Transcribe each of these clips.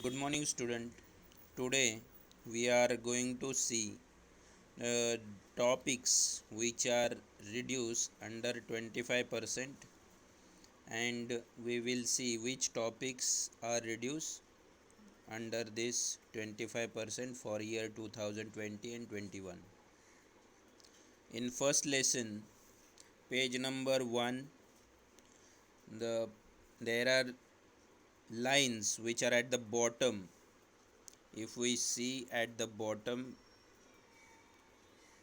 Good morning, student. Today we are going to see uh, topics which are reduced under 25%, and we will see which topics are reduced under this 25% for year 2020 and 21. In first lesson, page number 1, the there are lines which are at the bottom. If we see at the bottom,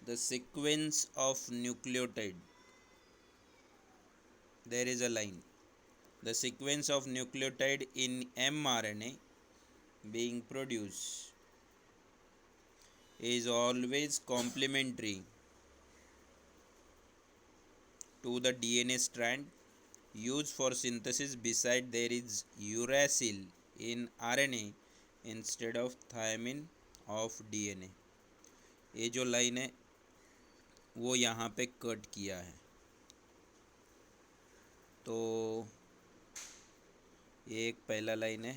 the sequence of nucleotide, there is a line. The sequence of nucleotide in mRNA being produced is always complementary to the DNA strand used for synthesis. Beside, there is uracil in RNA instead of thymine of DNA. ये जो line है वो यहाँ पे cut किया है, तो ये एक पहला लाइन है.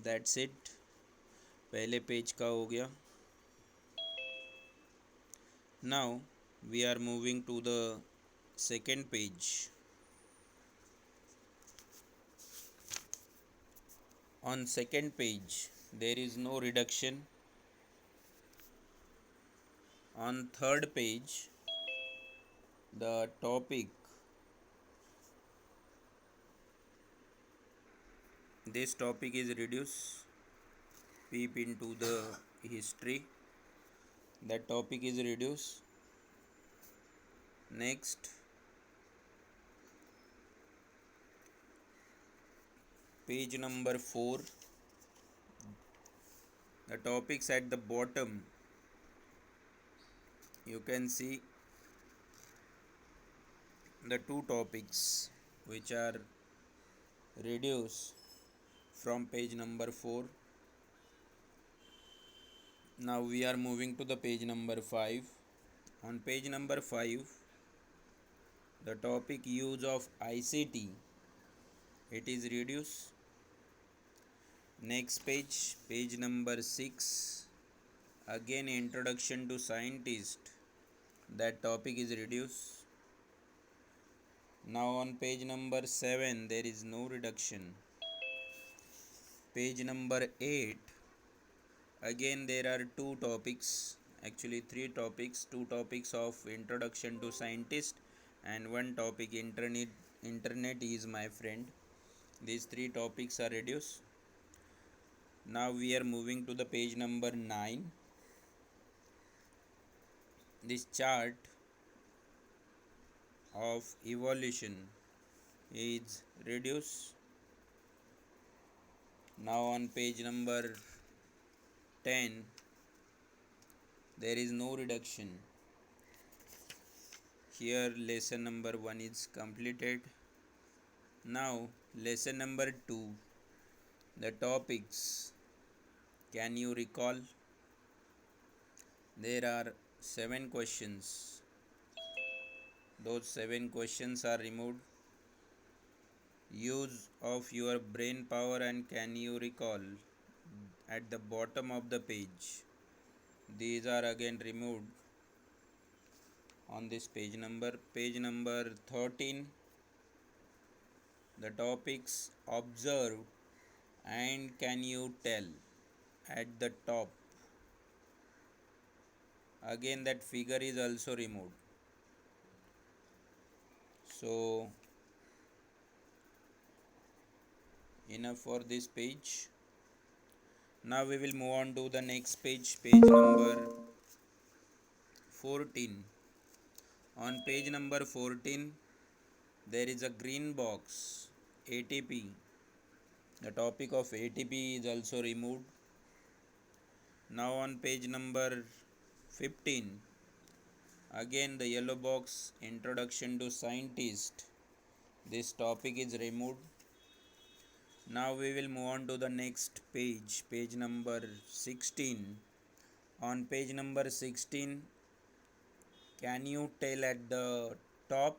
दैट्स इट, पहले पेज का हो गया. Now we are moving to the second page. On second page there is no reduction. On third page the topic, this topic is reduced. Peep into the history. That topic is reduced. Next, page number 4, the topics at the bottom, you can see the two topics which are reduced from page number 4. Now we are moving to the page number 5. On page number 5, the topic use of ICT, it is reduced. Next page, page number 6, again introduction to scientist, that topic is reduced. Now on page number 7 there is no reduction. Page number 8, again there are two topics, actually three topics, two topics of introduction to scientist and one topic internet is my friend. These three topics are reduced. Now we are moving to the page number 9. This chart of evolution is reduced. Now on page number 10 there is no reduction. Here lesson number 1 is completed. Now lesson number 2, the topics, can you recall? There are 7 questions. Those 7 questions are removed. Use of your brain power and can you recall, at the bottom of the page. These are again removed on this page number. Page number 13, the topics observe and can you tell, at the top. Again that figure is also removed. So enough for this page. Now we will move on to the next page, page number 14. On page number 14 there is a green box, ATP. The topic of ATP is also removed. Now on page number 15, again the yellow box, introduction to scientist. This topic is removed. Now we will move on to the next page, page number 16. On page number 16, can you tell, at the top,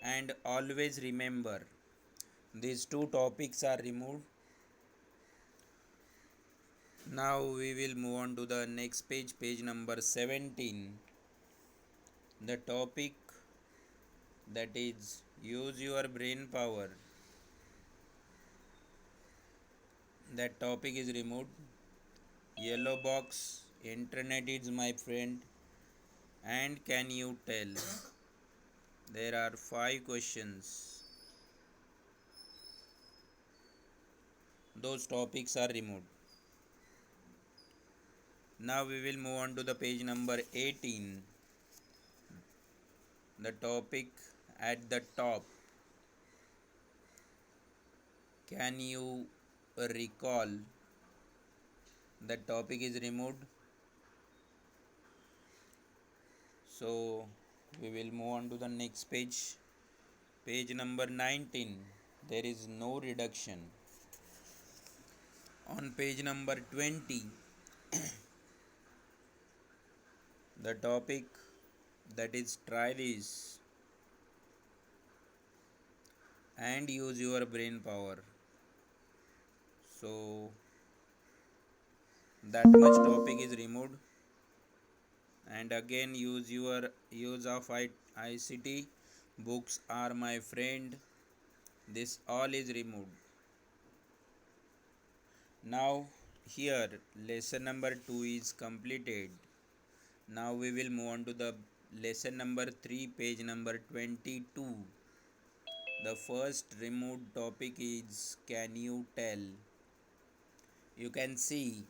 and always remember, These two topics are removed. Now we will move on to the next page, page number 17. The topic that is use your brain power. That topic is removed. Yellow box, internet is my friend, and can you tell? There are 5 questions. Those topics are removed. Now we will move on to the page number 18. The topic at the top. Can you recall? The topic is removed. So we will move on to the next page. Page number 19. There is no reduction. On page number 20, the topic that is try this and use your brain power. So that much topic is removed, and again use of ICT books are my friend. This all is removed. Now here lesson number 2 is completed. Now we will move on to the lesson number 3, page number 22. The first removed topic is can you tell? You can see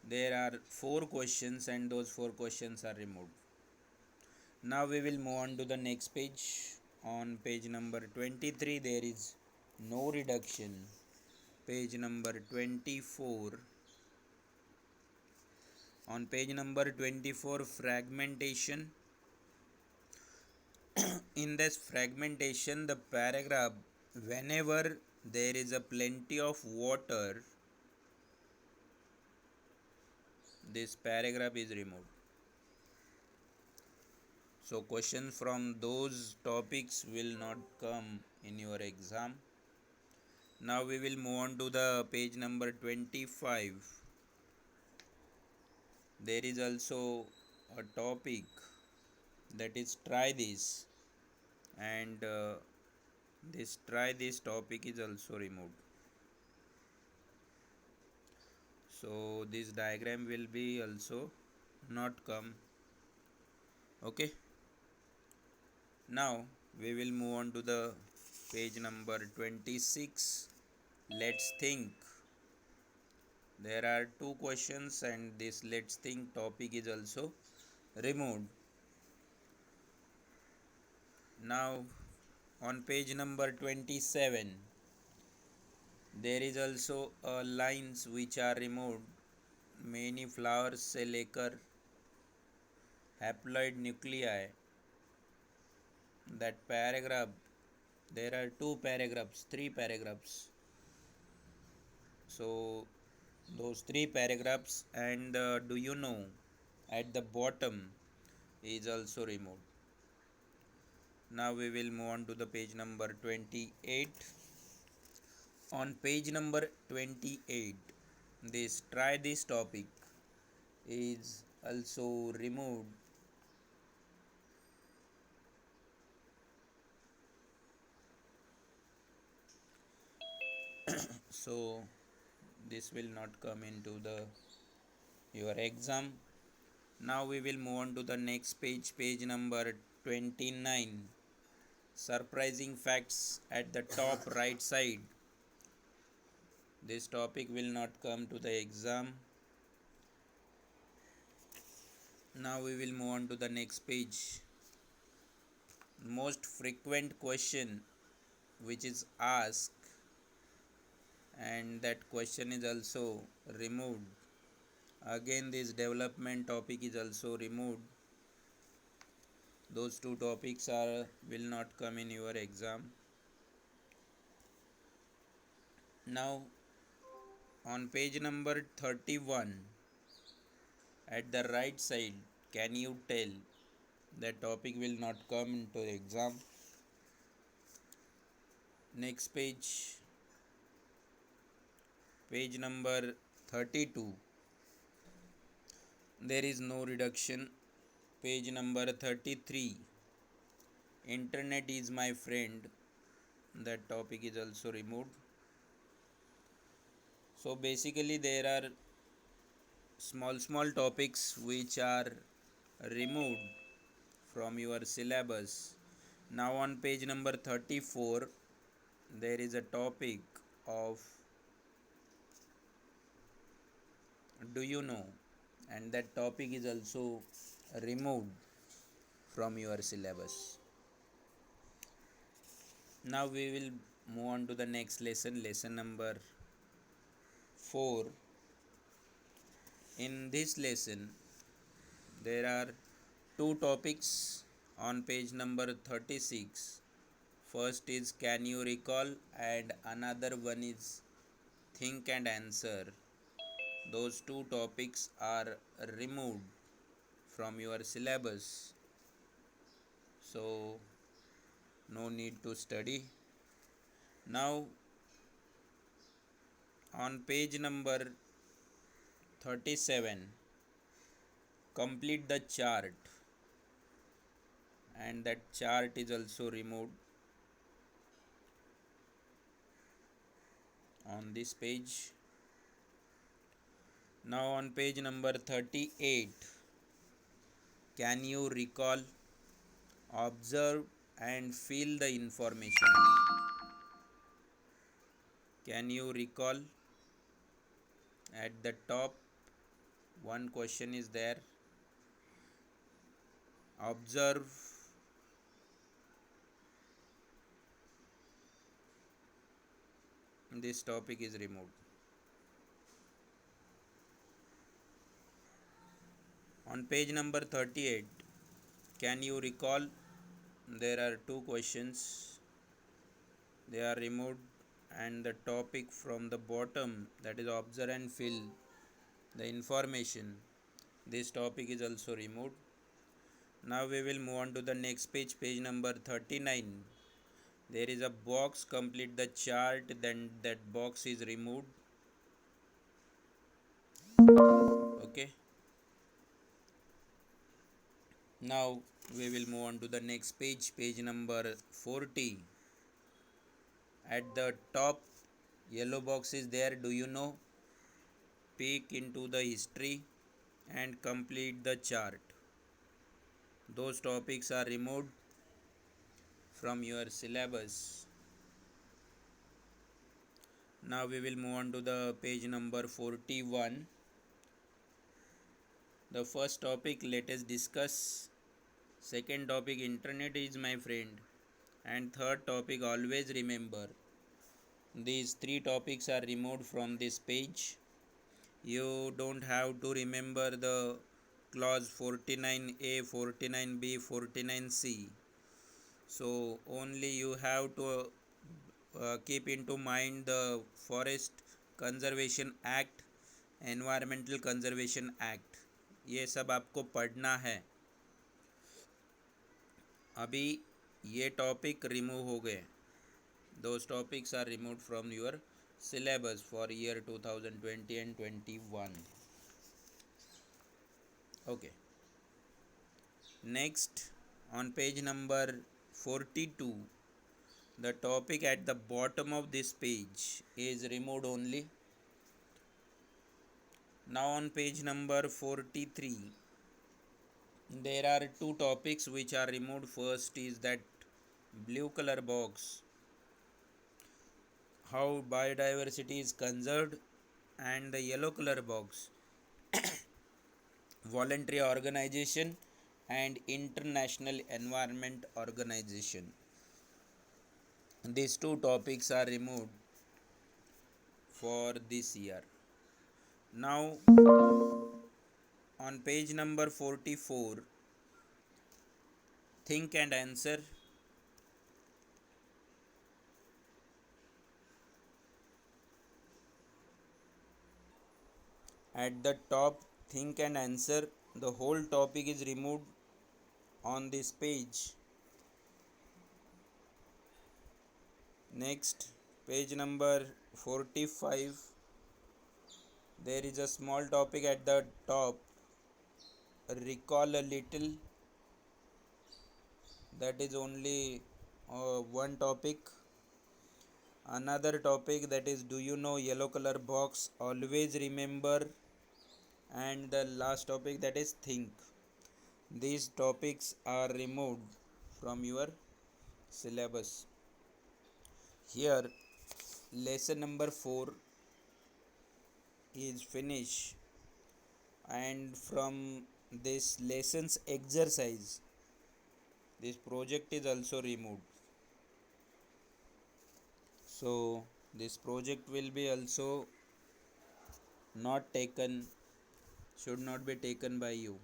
there are 4 questions and those 4 questions are removed. Now we will move on to the next page. On page number 23 there is no reduction. Page number 24. On page number 24, fragmentation. In this fragmentation, the paragraph, whenever there is a plenty of water, this paragraph is removed. So questions from those topics will not come in your exam. Now we will move on to the page number 25. There is also a topic that is try this, and this try this topic is also removed. So this diagram will be also not come. Okay, now we will move on to the page number 26. Let's think. There are 2 questions and this let's think topic is also removed. Now on page number 27 there is also lines which are removed. Many flowers cell occur, haploid nuclei. That paragraph, there are 2 paragraphs, 3 paragraphs. So those 3 paragraphs, and do you know at the bottom is also removed. Now we will move on to the page number 28. On page number 28, this try this topic is also removed. So this will not come into the your exam. Now we will move on to the next page, page number 29. Surprising facts at the top right side. This topic will not come to the exam. Now we will move on to the next page. Most frequent question which is asked, and that question is also removed. Again this development topic is also removed. Those 2 topics will not come in your exam. Now on page number 31 at the right side, can you tell? That topic will not come into the exam. Next page number 32. There is no reduction. Page number 33. Internet is my friend. That topic is also removed. So basically there are small topics which are removed from your syllabus. Now on page number 34 there is a topic of do you know, and that topic is also removed from your syllabus. Now we will move on to the next lesson number 4. In this lesson there are two topics on page number 36. First is can you recall, and another one is think and answer. Those two topics are removed from your syllabus, so no need to study. Now on page number 37 complete the chart, and that chart is also removed on this page. Now on page number 38 can you recall, observe and fill the information. Can you recall? At the top one question is there. Observe, this topic is removed. On page number 38 can you recall, there are two questions, they are removed, and the topic from the bottom, that is observe and fill the information, this topic is also removed. Now we will move on to the next page number 39. There is a box, complete the chart, then that box is removed. Okay. Now we will move on to the next page number 40. At the top yellow box is there, do you know? Peek into the history and complete the chart. Those topics are removed from your syllabus. Now we will move on to the page number 41. The first topic let us discuss. Second topic internet is my friend. And third topic always remember. These three topics are removed from this page. You don't have to remember the clause 49A, 49B, 49C. So only you have to keep into mind the Forest Conservation Act, Environmental Conservation Act. ये सब आपको पढ़ना है. अभी ये topic remove हो गए. Those topics are removed from your syllabus for year 2020 and 21. Okay. Next, on page number 42, the topic at the bottom of this page is removed only. Now on page number 43, there are two topics which are removed. First is that blue color box, how biodiversity is conserved, and the yellow color box, voluntary organization and international environment organization. These two topics are removed for this year. Now on page number 44, think and answer. At the top, think and answer, the whole topic is removed on this page. Next, page number 45. There is a small topic at the top. Recall a little. That is only one topic. Another topic, that is, do you know yellow color box? Always remember. And the last topic, that is think. These topics are removed from your syllabus. Here, lesson number 4 is finished, and from this lesson's exercise, this project is also removed. So this project will be also not taken, should not be taken by you.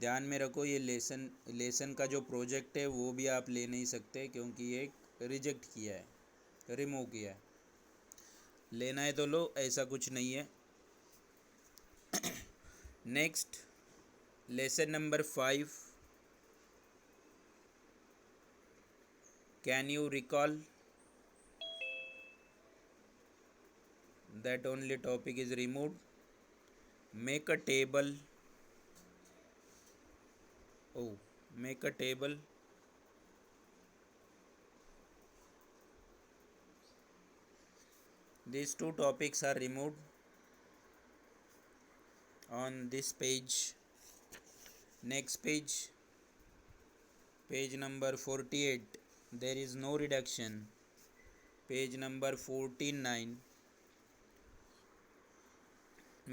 ध्यान में रखो, ये lesson का जो project है वो भी आप ले नहीं सकते, क्योंकि ये रिजेक्ट किया है, रिमूव किया है. लेना है तो लो, ऐसा कुछ नहीं है. Next, lesson number 5. Can you recall? That only topic is removed. Make a table. Make a table. These two topics are removed on this page. Next page, page number 48. There is no reduction. Page number 49.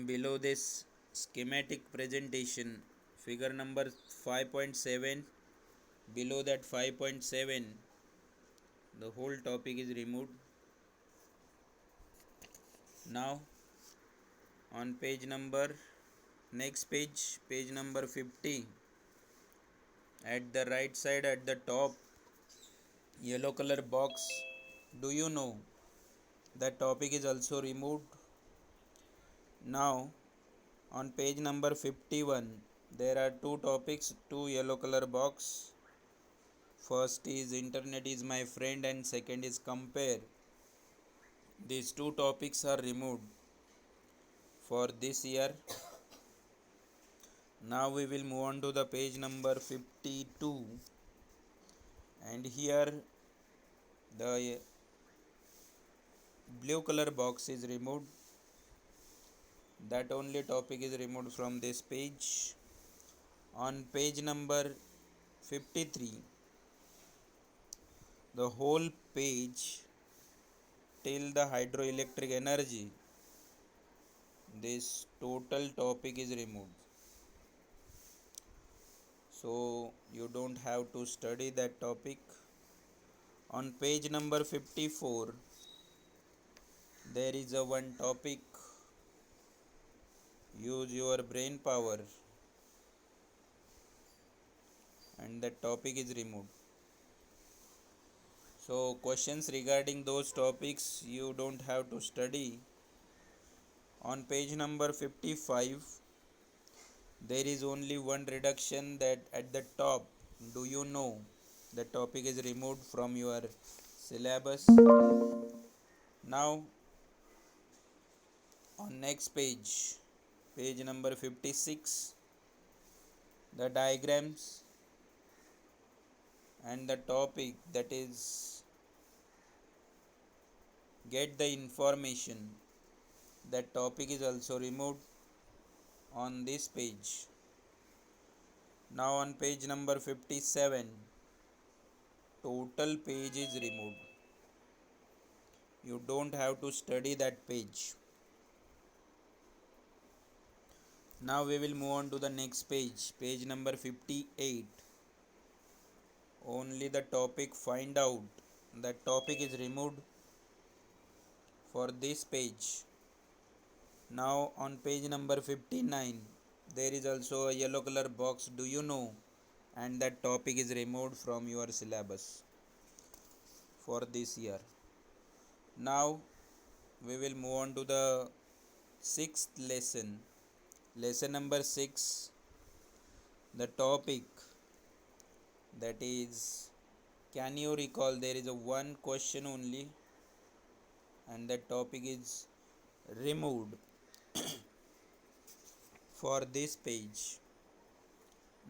Below this schematic presentation, figure number 5.7. Below that 5.7, the whole topic is removed. Now on page number, next page, page number 50, at the right side at the top, yellow color box, do you know, that topic is also removed. Now on page number 51, there are two topics, two yellow color box. First is internet is my friend and second is compare. These two topics are removed for this year. Now we will move on to the page number 52, and here the blue color box is removed. That only topic is removed from this page. On page number 53, the whole page till the hydroelectric energy, this total topic is removed. So you don't have to study that topic. On page number 54, there is a one topic, use your brain power, and that topic is removed. So questions regarding those topics you don't have to study. On page number 55, there is only one reduction, that at the top, do you know, the topic is removed from your syllabus. Now on next page, page number 56, the diagrams and the topic, that is get the information, that topic is also removed on this page. Now on page number 57, total page is removed. You don't have to study that page. Now we will move on to the next page, page number 58. Only the topic find out, that topic is removed for this page. Now on page number 59, there is also a yellow color box, do you know, and that topic is removed from your syllabus for this year. Now we will move on to the sixth lesson, lesson number 6. The topic, that is Can you recall? There is a one question only, and that topic is removed for this page.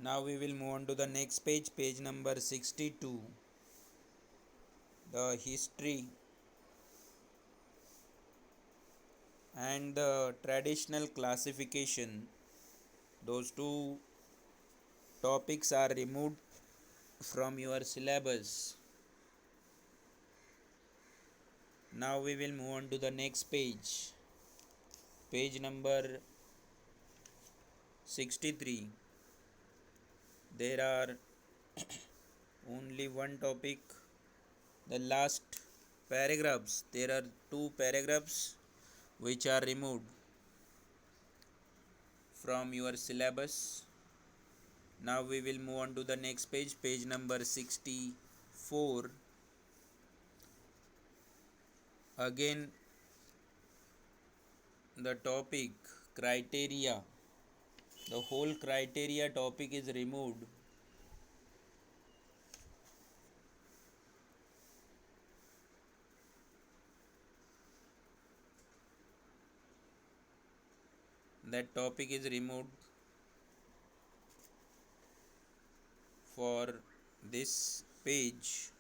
Now we will move on to the next page, page number 62, the history and the traditional classification. Those two topics are removed from your syllabus. Now we will move on to the next page, page number 63. There are only one topic, the last paragraphs. There are two paragraphs which are removed from your syllabus. Now we will move on to the next page, page number 64. Again, the topic criteria, the whole criteria topic is removed. That topic is removed for this page.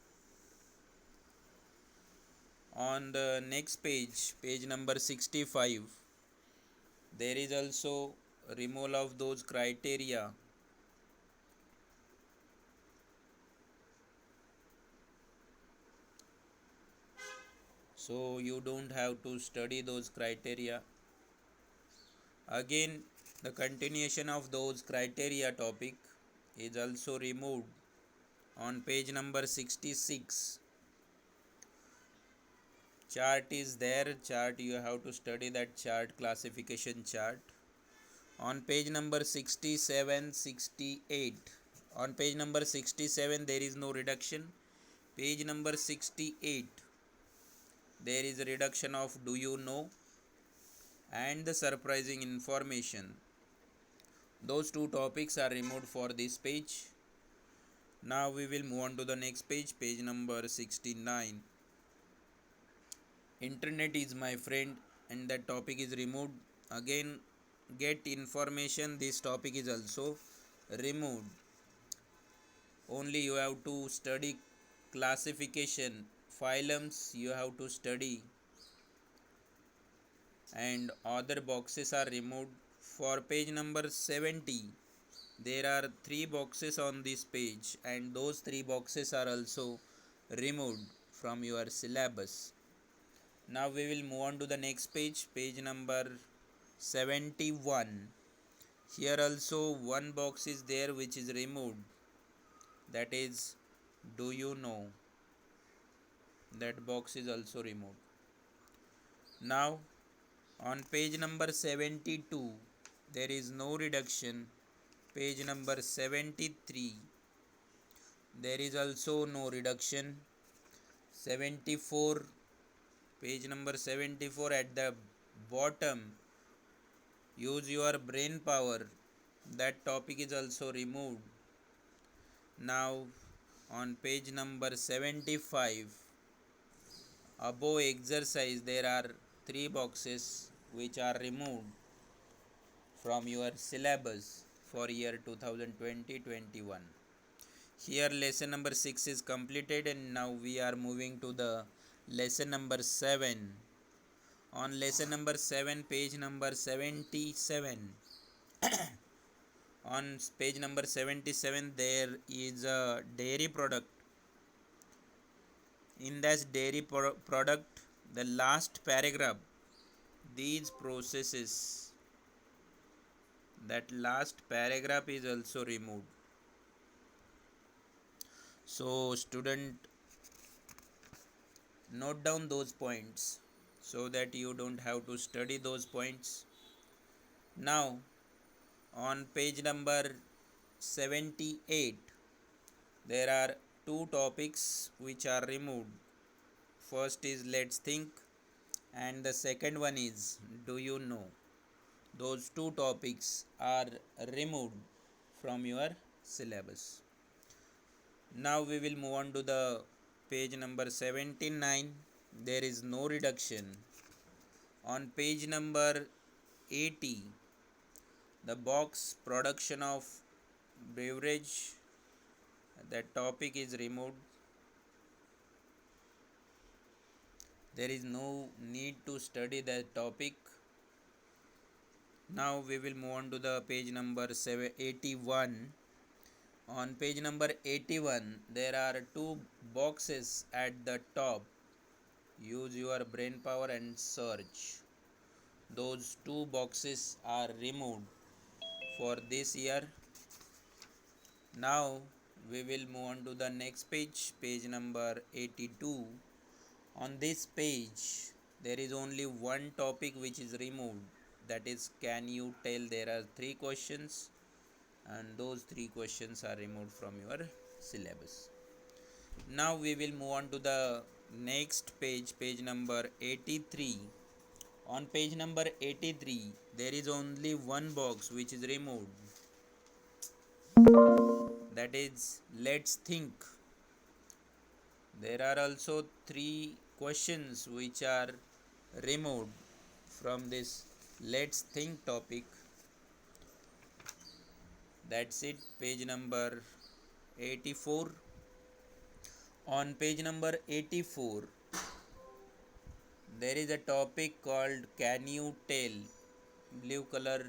On the next page, page number 65, there is also removal of those criteria. So you don't have to study those criteria. Again, the continuation of those criteria topic is also removed on page number 66. Chart is there, chart you have to study that chart, classification chart. On page number 67, 68, on page number 67 there is no reduction. Page number 68 there is a reduction of do you know and the surprising information. Those two topics are removed for this page. Now we will move on to the next page, page number 69. Internet is my friend, and that topic is removed. Again, get information, this topic is also removed. Only you have to study classification, phylums you have to study, and other boxes are removed. For page number 70, there are 3 boxes on this page, and those 3 boxes are also removed from your syllabus. Now we will move on to the next page, page number 71. Here also one box is there which is removed, that is do you know. That box is also removed. Now on page number 72 there is no reduction. Page number 73 there is also no reduction. 74, page number 74 at the bottom, use your brain power, that topic is also removed. Now on page number 75, above exercise, there are 3 boxes which are removed from your syllabus for year 2020-21. Here lesson number 6 is completed, and now we are moving to the lesson number 7. On lesson number 7, page number 77. On page number 77 there is a dairy product. In this dairy product, the last paragraph, these processes, that last paragraph is also removed. So student, note down those points so that you don't have to study those points. Now on page number 78 there are 2 topics which are removed. First is let's think, and the second one is do you know. Those 2 topics are removed from your syllabus. Now we will move on to the page number 79. There is no reduction. On page number 80, the box production of beverage, that topic is removed. There is no need to study that topic. Now we will move on to the page number 81. On page number 81, there are two boxes at the top. Use your brain power and search. Those two boxes are removed for this year. Now we will move on to the next page, page number 82. On this page, there is only one topic which is removed, that is, can you tell? There are three questions, and those three questions are removed from your syllabus. Now we will move on to the next page, page number 83. On page number 83, there is only one box which is removed, that is, let's think. There are also three questions which are removed from this let's think topic. That's it, page number 84. On page number 84, there is a topic called can you tell, blue color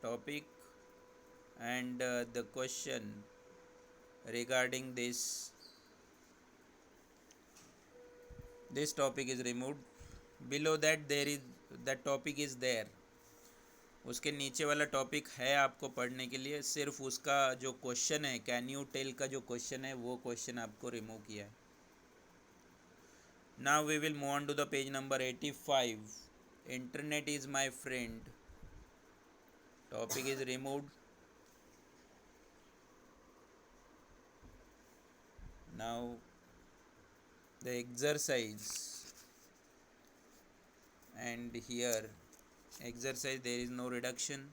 topic, and the question regarding this topic is removed. Below that there is, that topic is there, उसके नीचे वाला topic है आपको पढ़ने के लिए, सिर्फ उसका जो क्वेश्चन है कैन यू टेल का जो क्वेश्चन है वो क्वेश्चन आपको रिमूव किया है. Now we will move on to the page number 85. Internet is my friend topic is removed. Now the exercise, and here exercise there is no reduction.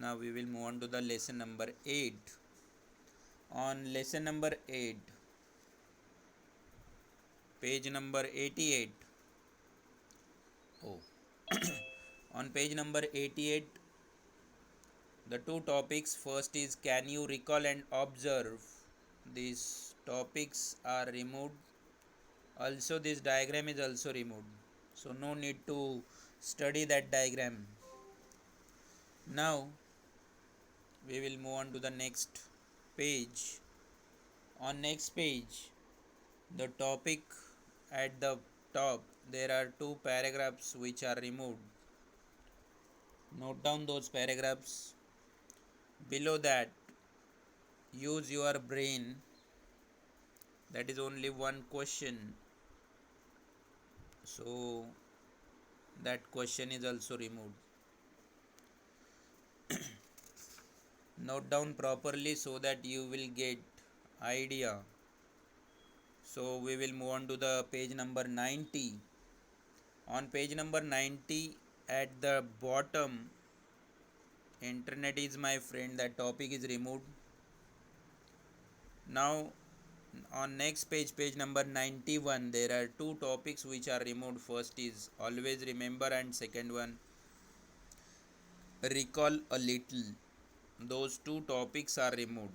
Now we will move on to the lesson number 8. On lesson number 8, page number 88. On page number 88, the two topics, first is can you recall and observe. These topics are removed. Also this diagram is also removed, so no need to study that diagram. Now we will move on to the next page. On next page, the topic at the top, there are two paragraphs which are removed. Note down those paragraphs. Below that, use your brain, that is only one question, so that question is also removed. Note down properly so that you will get idea. So we will move on to the page number 90. On page number 90, at the bottom, internet is my friend, that topic is removed. Now on next page, page number 91, there are two topics which are removed. First is always remember, and second one recall a little. Those two topics are removed.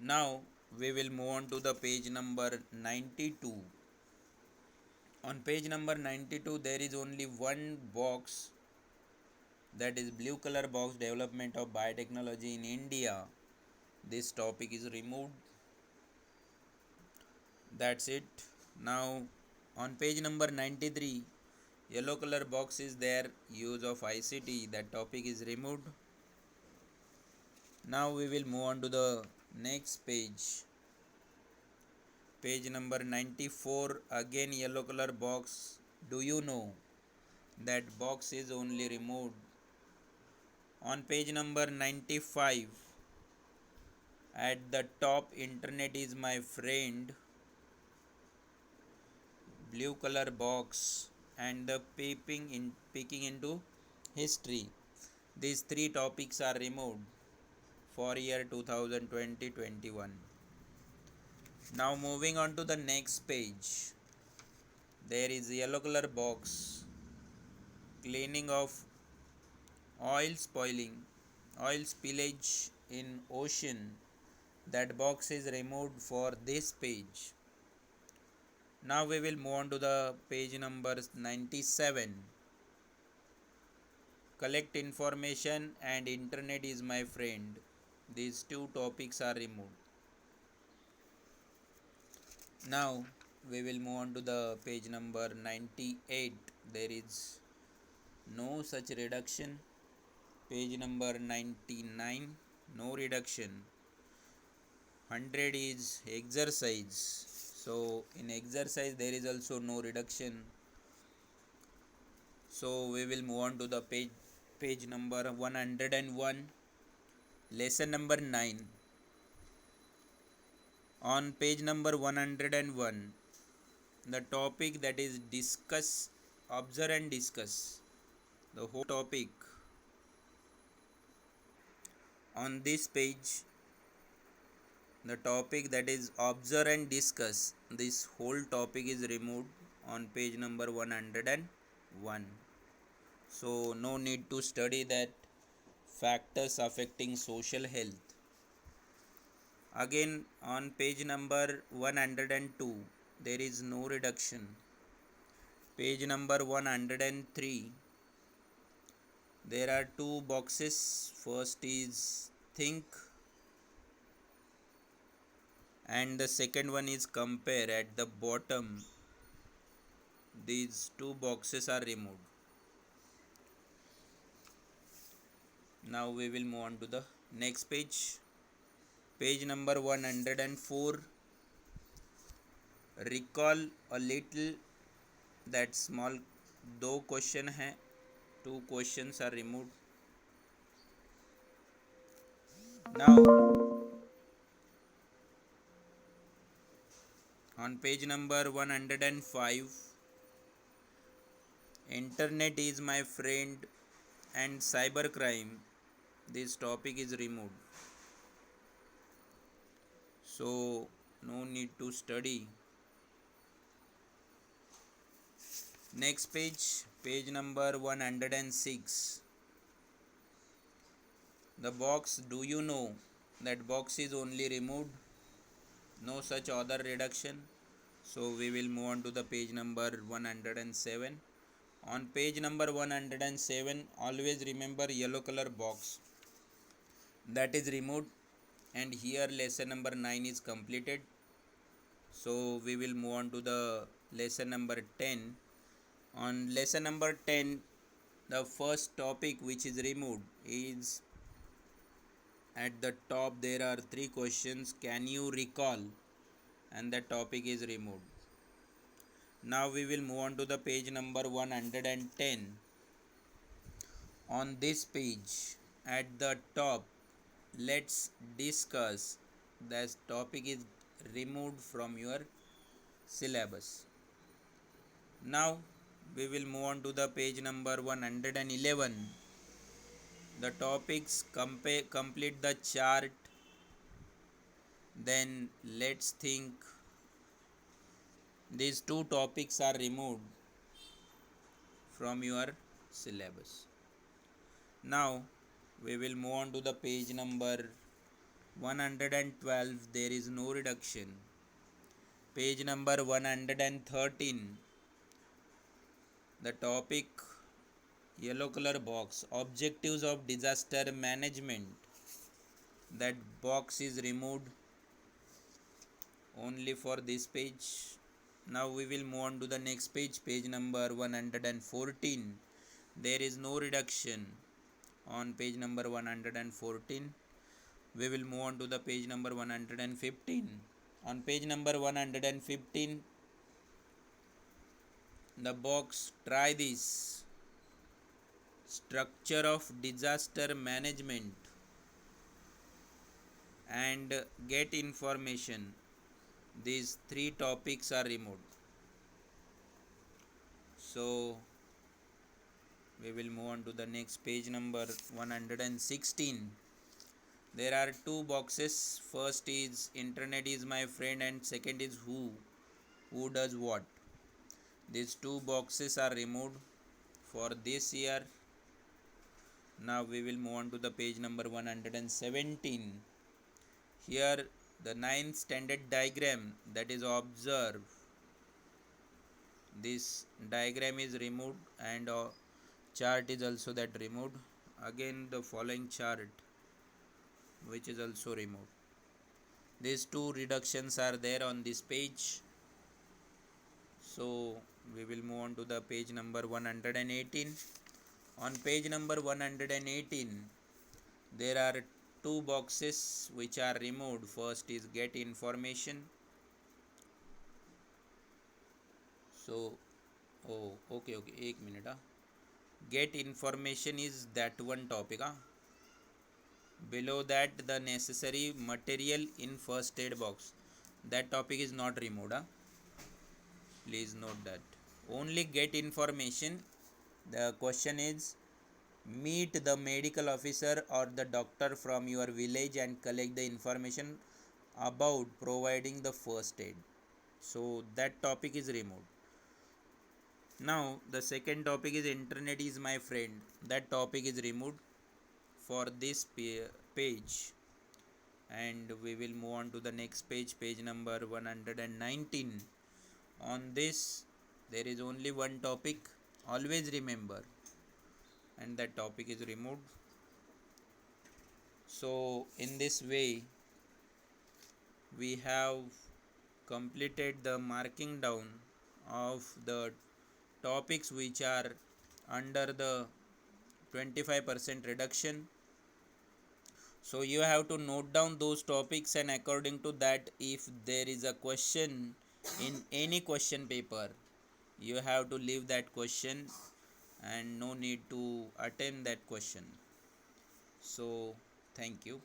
Now we will move on to the page number 92. On page number 92, there is only one box, that is blue color box, development of biotechnology in India. This topic is removed. That's it. Now on page number 93, yellow color box is there, use of ICT, that topic is removed. Now we will move on to the next page, page number 94. Again yellow color box, do you know? That box is only removed. On page number 95, at the top, internet is my friend, blue color box, and the peeking into history. These three topics are removed for year 2020-21. Now moving on to the next page, there is yellow color box, cleaning of oil spoiling, oil spillage in ocean. That box is removed for this page. Now we will move on to the page number 97. Collect information and internet is my friend. These two topics are removed. Now we will move on to the page number 98. There is no such reduction. Page number 99, no reduction. 100 is exercise. So in exercise there is also no reduction. So we will move on to the page number 101, lesson number 9. On page number 101, the topic that is discuss, observe and discuss. The whole topic on this page, the topic that is observe and discuss, this whole topic is removed on page number 101. So no need to study that factors affecting social health. Again on page number 102, there is no reduction. Page number 103, there are two boxes. First is think and the second one is compare. At the bottom, these two boxes are removed. Now we will move on to the next page. Page number 104, recall a little. That small दो question है, two questions are removed. Now on page number 105, internet is my friend and cybercrime, this topic is removed. So no need to study. Next page, page number 106. The box do you know, that box is only removed, no such other reduction. So we will move on to the page number 107. On page number 107, always remember yellow color box, that is removed, and here lesson number 9 is completed. So we will move on to the lesson number 10. On lesson number 10, the first topic which is removed is at the top there are three questions, can you recall, and the topic is removed. Now we will move on to the page number 110. On this page at the top, let's discuss, that topic is removed from your syllabus. Now we will move on to the page number 111. The topics complete the chart. Then let's think. These two topics are removed from your syllabus. Now we will move on to the page number 112. There is no reduction. Page number 113. The topic yellow color box, objectives of disaster management. That box is removed only for this page. Now we will move on to the next page, page number 114. There is no reduction on page number 114. We will move on to the page number 115. On page number 115, the box try this, structure of disaster management and get information. These three topics are removed. So we will move on to the next page number 116. There are two boxes. First is internet is my friend and second is who does what. These two boxes are removed for this year. Now we will move on to the page number 117. Here the ninth standard diagram, that is observe. This diagram is removed and chart is also that removed. Again the following chart which is also removed. These two reductions are there on this page. So we will move on to the page number 118. On page number 118 there are two boxes which are removed. First is get information. So okay, एक minute. Get information is that one topic. Below that the necessary material in first aid box, that topic is not removed. Please note that. Only get information. The question is meet the medical officer or the doctor from your village and collect the information about providing the first aid. So that topic is removed. Now the second topic is internet is my friend. That topic is removed for this page. And we will move on to the next page, page number 119. On this there is only one topic, always remember, and that topic is removed. So in this way we have completed the marking down of the topics which are under the 25% reduction. So you have to note down those topics, and according to that, if there is a question in any question paper, you have to leave that question and no need to attempt that question. So thank you.